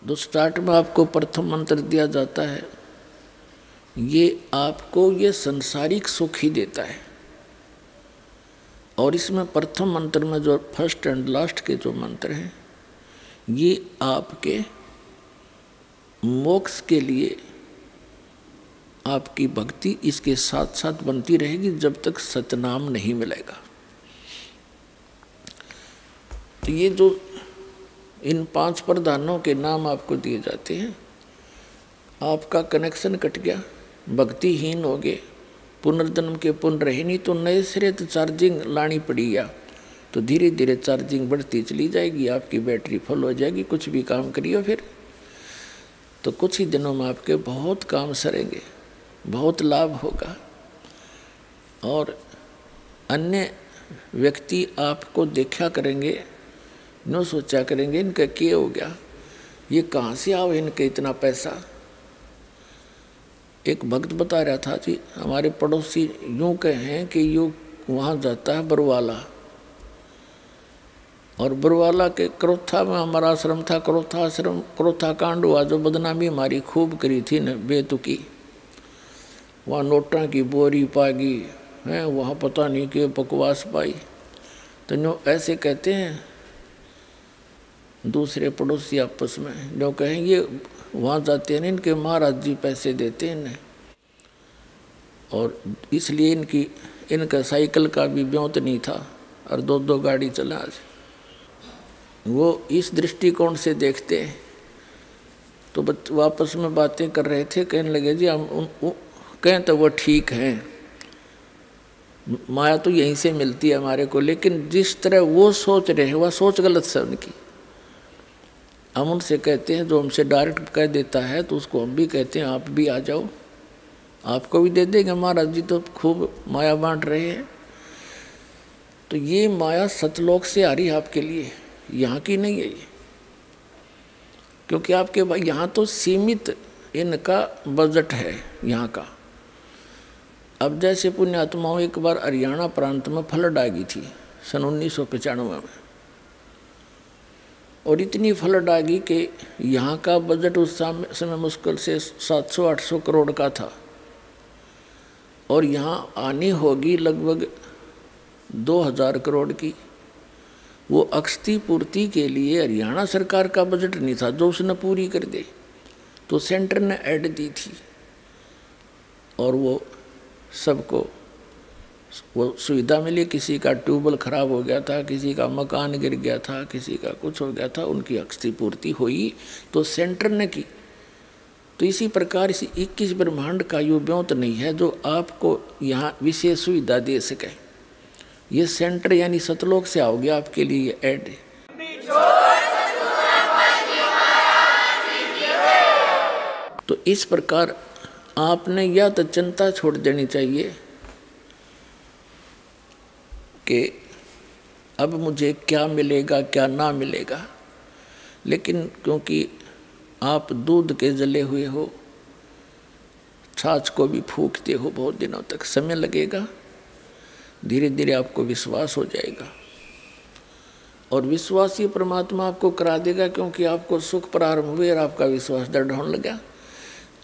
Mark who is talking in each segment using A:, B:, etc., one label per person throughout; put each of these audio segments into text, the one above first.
A: तो स्टार्ट में आपको प्रथम मंत्र दिया जाता है, ये आपको ये संसारिक सुख ही देता है। और इसमें प्रथम मंत्र में जो फर्स्ट एंड लास्ट के जो मंत्र हैं, ये आपके मोक्ष के लिए आपकी भक्ति इसके साथ साथ बनती रहेगी जब तक सतनाम नहीं मिलेगा। तो ये जो इन 5 प्रधानों के नाम आपको दिए जाते हैं, आपका कनेक्शन कट गया, भक्तिहीन हो गए, पुनर्जन्म के पुण्य रहे नहीं, तो नए सिरे तो चार्जिंग लानी पड़ी, या तो धीरे धीरे चार्जिंग बढ़ती चली जाएगी, आपकी बैटरी फुल हो जाएगी। कुछ भी काम करिए फिर तो कुछ ही दिनों में आपके बहुत काम सरेंगे, बहुत लाभ होगा। और अन्य व्यक्ति आपको देखा करेंगे, न सोचा करेंगे इनका क्या हो गया, ये कहाँ से आओ इनके इतना पैसा। एक भक्त बता रहा था जी, हमारे पड़ोसी यूँ कहें कि यूँ वहाँ जाता है बरवाला, और बरवाला के क्रोथा में हमारा आश्रम था, क्रोथा आश्रम, क्रोथा कांड हुआ जो बदनामी हमारी खूब करी थी न बेतुकी। वहाँ नोटा की बोरी पागी हैं, वहाँ पता नहीं कि बकवास पाई। तो जो ऐसे कहते हैं दूसरे पड़ोसी आपस में, जो कहें ये वहाँ जाते हैं, इनके महाराज जी पैसे देते हैं इन्हें, और इसलिए इनका साइकिल का भी ब्योंत नहीं था और 2-2 गाड़ी चला। आज वो इस दृष्टिकोण से देखते हैं। तो वापस में बातें कर रहे थे, कहने लगे जी हम कहें तो वो ठीक हैं, माया तो यहीं से मिलती है हमारे को, लेकिन जिस तरह वो सोच रहे हैं वह सोच गलत है उनकी। हम उनसे कहते हैं, जो हमसे डायरेक्ट कह देता है तो उसको हम भी कहते हैं आप भी आ जाओ, आपको भी दे देंगे, महाराज जी तो खूब माया बांट रहे हैं। तो ये माया सतलोक से आ रही है आपके लिए, यहाँ की नहीं है ये, क्योंकि आपके यहाँ तो सीमित इनका बजट है यहाँ का। अब जैसे पुण्यात्माओं एक बार हरियाणा प्रांत में फ्लड आ गई थी सन 1995 में, और इतनी फ्लड आ गई कि यहाँ का बजट उस समय मुश्किल से 700-800 करोड़ का था, और यहाँ आनी होगी लगभग 2000 करोड़ की। वो क्षतिपूर्ति के लिए हरियाणा सरकार का बजट नहीं था जो उसने पूरी कर दे, तो सेंटर ने ऐड दी थी, और वो सबको वो सुविधा मिली। किसी का ट्यूबवेल खराब हो गया था, किसी का मकान गिर गया था, किसी का कुछ हो गया था, उनकी क्षतिपूर्ति हुई तो सेंटर ने की। तो इसी प्रकार इसी 21 ब्रह्मांड का यो ब्योंत नहीं है जो आपको यहाँ विशेष सुविधा दे सके। ये सेंटर यानी सतलोक से आओगे आपके लिए ऐड। तो इस प्रकार आपने या तो चिंता छोड़ देनी चाहिए कि अब मुझे क्या मिलेगा क्या ना मिलेगा, लेकिन क्योंकि आप दूध के जले हुए हो, छाछ को भी फूंकते हो बहुत दिनों तक, समय लगेगा, धीरे धीरे आपको विश्वास हो जाएगा, और विश्वास ही परमात्मा आपको करा देगा, क्योंकि आपको सुख प्रारंभ हुए और आपका विश्वास दृढ़ होने लगा।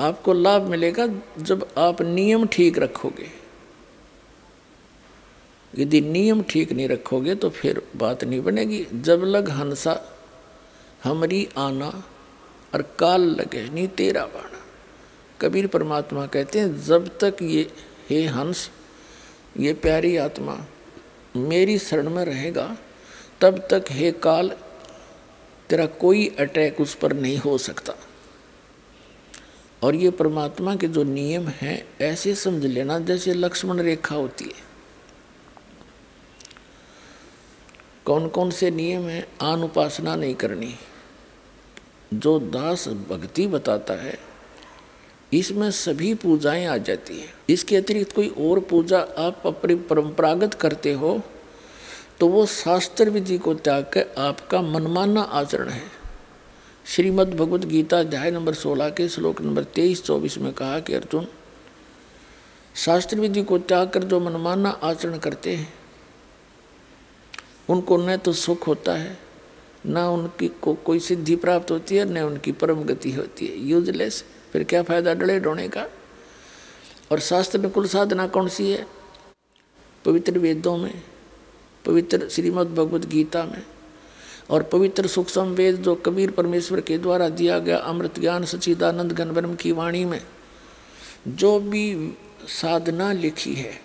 A: आपको लाभ मिलेगा जब आप नियम ठीक रखोगे। यदि नियम ठीक नहीं रखोगे तो फिर बात नहीं बनेगी। जब लग हंसा हमरी आना और काल लगे नहीं तेरा बाणा। कबीर परमात्मा कहते हैं जब तक ये हे हंस, ये प्यारी आत्मा मेरी शरण में रहेगा, तब तक हे काल तेरा कोई अटैक उस पर नहीं हो सकता। और ये परमात्मा के जो नियम हैं ऐसे समझ लेना जैसे लक्ष्मण रेखा होती है। कौन कौन से नियम हैं? आन उपासना नहीं करनी, जो दास भक्ति बताता है इसमें सभी पूजाएं आ जाती हैं। इसके अतिरिक्त कोई और पूजा आप अपनी परंपरागत करते हो तो वो शास्त्र विधि को त्याग कर आपका मनमाना आचरण है। श्रीमद् भगवद गीता अध्याय नंबर 16 के श्लोक नंबर 23-24 में कहा कि अर्जुन, शास्त्र विधि को त्याग कर जो मनमाना आचरण करते हैं उनको न तो सुख होता है ना उनकी कोई सिद्धि प्राप्त होती है, न उनकी परम गति होती है, यूजलेस। फिर क्या फायदा डले ढोने का। और शास्त्र में कुल साधना कौन सी है? पवित्र वेदों में, पवित्र श्रीमद् भगवद गीता में, और पवित्र सूक्ष्म वेद जो कबीर परमेश्वर के द्वारा दिया गया अमृत ज्ञान सच्चिदानंद घन ब्रह्म की वाणी में जो भी साधना लिखी है,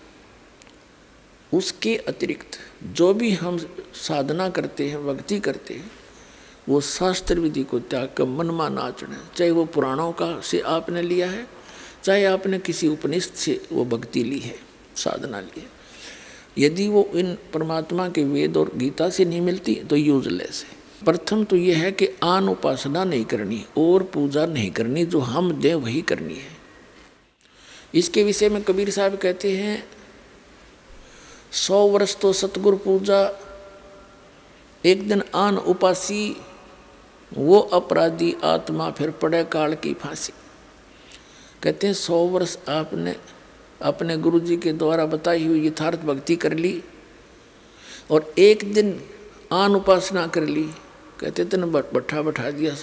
A: उसके अतिरिक्त जो भी हम साधना करते हैं, भक्ति करते हैं, वो शास्त्र विधि को त्याग कर मनमा नाचना है। चाहे वो पुराणों का से आपने लिया है, चाहे आपने किसी उपनिषद से वो भक्ति ली है, साधना ली है, यदि वो इन परमात्मा के वेद और गीता से नहीं मिलती तो यूजलेस है। प्रथम तो ये है कि आन उपासना नहीं करनी और पूजा नहीं करनी, जो हम दें वही करनी है। इसके विषय में कबीर साहब कहते हैं 100 वर्ष तो सतगुरु पूजा, एक दिन आन उपासी, वो अपराधी आत्मा फिर पड़े काल की फांसी। कहते हैं 100 वर्ष आपने अपने गुरु जी के द्वारा बताई हुई यथार्थ भक्ति कर ली और एक दिन आन उपासना कर ली, कहते तेने बैठा दिया,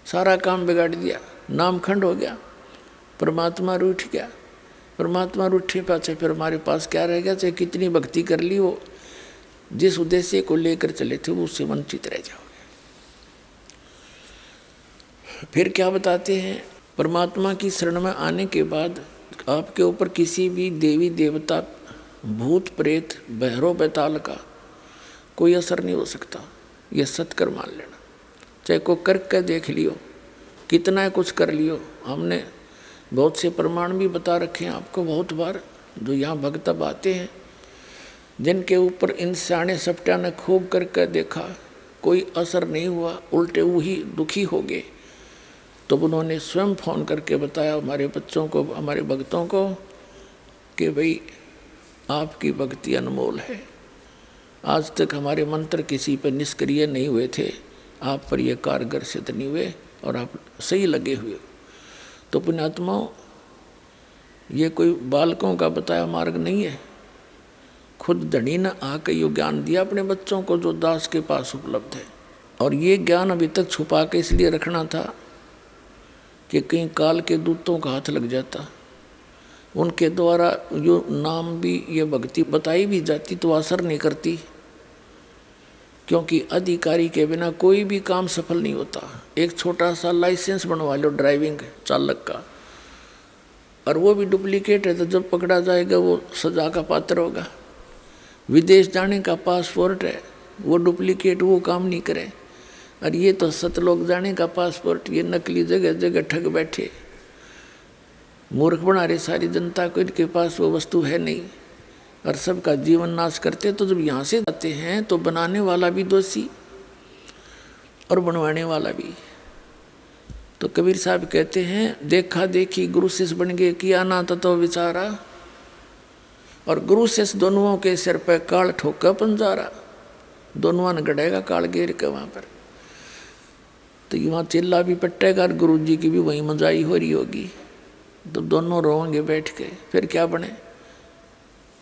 A: सारा काम बिगाड़ दिया, नाम खंड हो गया, परमात्मा रूठ गया। परमात्मा रूठे पाछे फिर हमारे पास क्या रह गया? चाहे कितनी भक्ति कर ली, वो जिस उद्देश्य को लेकर चले थे वो उससे वंचित रह जाओगे। फिर क्या बताते हैं? परमात्मा की शरण में आने के बाद आपके ऊपर किसी भी देवी देवता, भूत प्रेत, बहरो बैताल का कोई असर नहीं हो सकता। यह सत्कर मान लेना। चाहे को करके देख लियो, कितना कुछ कर लियो। हमने बहुत से प्रमाण भी बता रखे हैं आपको बहुत बार, जो यहाँ भक्त आते हैं जिनके ऊपर इन सियाने सपटा ने खूब करके देखा, कोई असर नहीं हुआ, उल्टे वही दुखी हो गए। तो उन्होंने स्वयं फ़ोन करके बताया हमारे बच्चों को, हमारे भक्तों को, कि भाई आपकी भक्ति अनमोल है, आज तक हमारे मंत्र किसी पर निष्क्रिय नहीं हुए थे, आप पर यह कारगर सिद्ध नहीं हुए और आप सही लगे हुए। तो पुण्यात्माओं, ये कोई बालकों का बताया मार्ग नहीं है। खुद धनी ने आकर यो ज्ञान दिया अपने बच्चों को जो दास के पास उपलब्ध है। और ये ज्ञान अभी तक छुपा के इसलिए रखना था कि कहीं काल के दूतों का हाथ लग जाता, उनके द्वारा जो नाम भी ये भक्ति बताई भी जाती तो असर नहीं करती, क्योंकि अधिकारी के बिना कोई भी काम सफल नहीं होता। एक छोटा सा लाइसेंस बनवा लो ड्राइविंग चालक का, और वो भी डुप्लीकेट है तो जब पकड़ा जाएगा वो सजा का पात्र होगा। विदेश जाने का पासपोर्ट है, वो डुप्लीकेट, वो काम नहीं करे। और ये तो सतलोक जाने का पासपोर्ट, ये नकली जगह जगह ठग बैठे, मूर्ख बना रहे सारी जनता को, इनके पास वो वस्तु है नहीं और सबका जीवन नाश करते। तो जब यहाँ से आते हैं तो बनाने वाला भी दोषी और बनवाने वाला भी। तो कबीर साहब कहते हैं देखा देखी गुरु शिष्य बन गए, किया ना तो विचारा, और गुरु शिष्य दोनों के सिर पर काल ठोका पंजारा, दोनों ने गड़ेगा काल घेर के वहाँ पर। तो वहाँ चिल्ला भी पट्टेगा और गुरु जी की भी वहीं मजाई हो रही होगी, तो दोनों रोएंगे बैठ के। फिर क्या बने?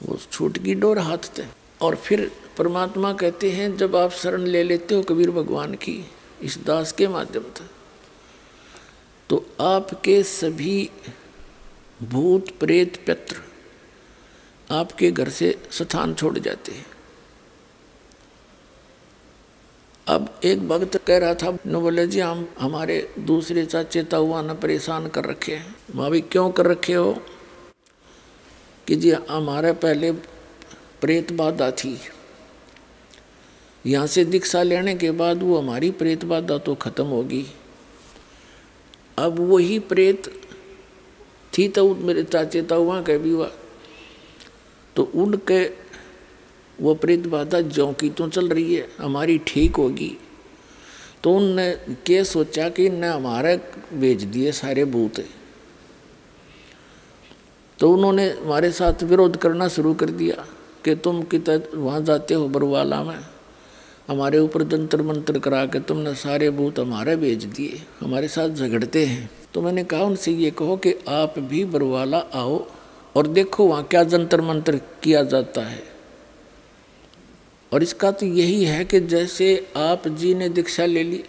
A: वो छूट की डोर हाथ थे। और फिर परमात्मा कहते हैं जब आप शरण ले लेते हो कबीर भगवान की इस दास के माध्यम से, तो आपके सभी भूत प्रेत पितृ आपके घर से स्थान छोड़ जाते हैं। अब एक भक्त कह रहा था, न बोले जी हम हमारे दूसरे चाचे ताऊआ ने परेशान कर रखे हैं। माँ भी क्यों कर रखे हो? कि जी हमारे पहले प्रेत बाधा थी, यहाँ से दीक्षा लेने के बाद वो हमारी प्रेत बाधा तो खत्म होगी। अब वही प्रेत थी तो मेरे चाचे ताऊआ के भी हुआ, तो उनके वो प्रेत बाधा ज्यों की तो चल रही है, हमारी ठीक होगी। तो उनने क्या सोचा कि इनने हमारे भेज दिए सारे भूत, तो उन्होंने हमारे साथ विरोध करना शुरू कर दिया कि तुम कितना वहाँ जाते हो बरवाला में, हमारे ऊपर जंतर मंत्र करा के तुमने सारे भूत हमारे भेज दिए, हमारे साथ झगड़ते हैं। तो मैंने कहा उनसे ये कहो कि आप भी बरवाला आओ और देखो वहाँ क्या जंतर मंत्र किया जाता है। और इसका तो यही है कि जैसे आप जी ने दीक्षा ले ली,